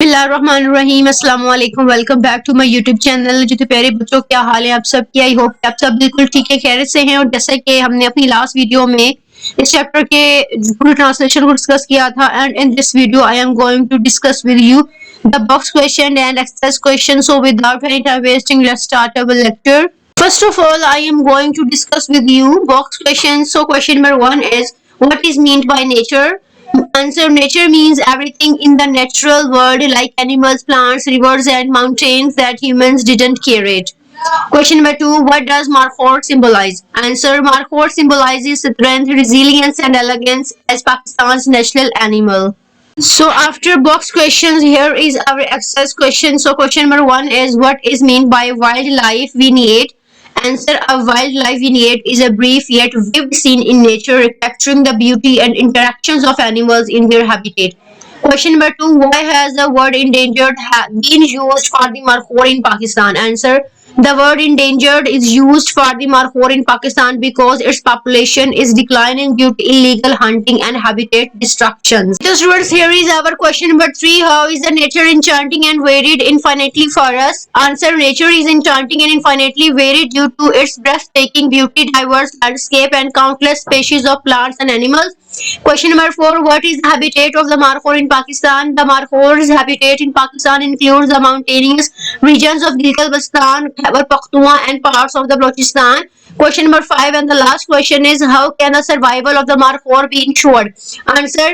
बिस्मिल्लाहिर्रहमानिर्रहीम अस्सलाम वालेकुम welcome back to my YouTube channel. जो तो प्यारे बच्चों, क्या हाल है आप सब की? आई होप कि आप सब बिल्कुल ठीक है, खैरियत से हैं। और जैसे कि हमने अपनी लास्ट वीडियो में इस चैप्टर के पूरे ट्रांसलेशन को डिस्कस किया था, and in this video I am going to discuss with you the box question and exercise question. So without any time wasting, let's start our lecture. First of all, I am going to discuss with you box questions. So question number 1 is, what is meant by nature? Answer: nature means everything in the natural world like animals, plants, rivers and mountains that humans didn't create. Question number 2, what does Markhor symbolize? Answer: Markhor symbolizes strength, resilience and elegance as Pakistan's national animal. So after box questions, here is our exercise question. So question number 1 is, what is meant by wildlife vignette? Answer: a wildlife vignette is a brief yet vivid scene in nature capturing the beauty and interactions of animals in their habitat. Question number 2, why has the word endangered been used for the markhor in Pakistan? Answer: the word endangered is used for the markhor in Pakistan because its population is declining due to illegal hunting and habitat destruction. So students, here is our question number 3. How is the nature enchanting and varied infinitely for us? Answer: nature is enchanting and infinitely varied due to its breathtaking beauty, diverse landscape and countless species of plants and animals. Question number 4, what is the habitat of the markhor in Pakistan? The markhor's habitat in Pakistan includes the mountainous regions of Gilgit-Baltistan, Khyber Pakhtunkhwa and parts of the Balochistan. Question number 5 and the last question is, how can the survival of the markhor be ensured? Answer: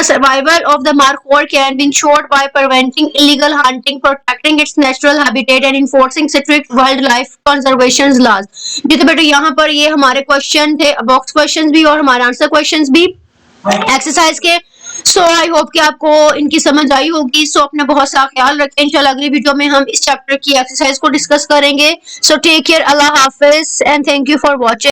the survival of the markhor can be ensured by preventing illegal hunting, protecting its natural habitat and enforcing strict wildlife conservation laws. जी तो बेटा, यहाँ पर ये हमारे question थे, box questions भी और हमारे आंसर क्वेश्चंस भी एक्सरसाइज के। सो आई होप कि आपको इनकी समझ आई होगी। सो अपना बहुत सा ख्याल रखें। इंशाल्लाह अगली वीडियो में हम इस चैप्टर की एक्सरसाइज को डिस्कस करेंगे। सो टेक केयर, अल्लाह हाफिज and thank you for watching.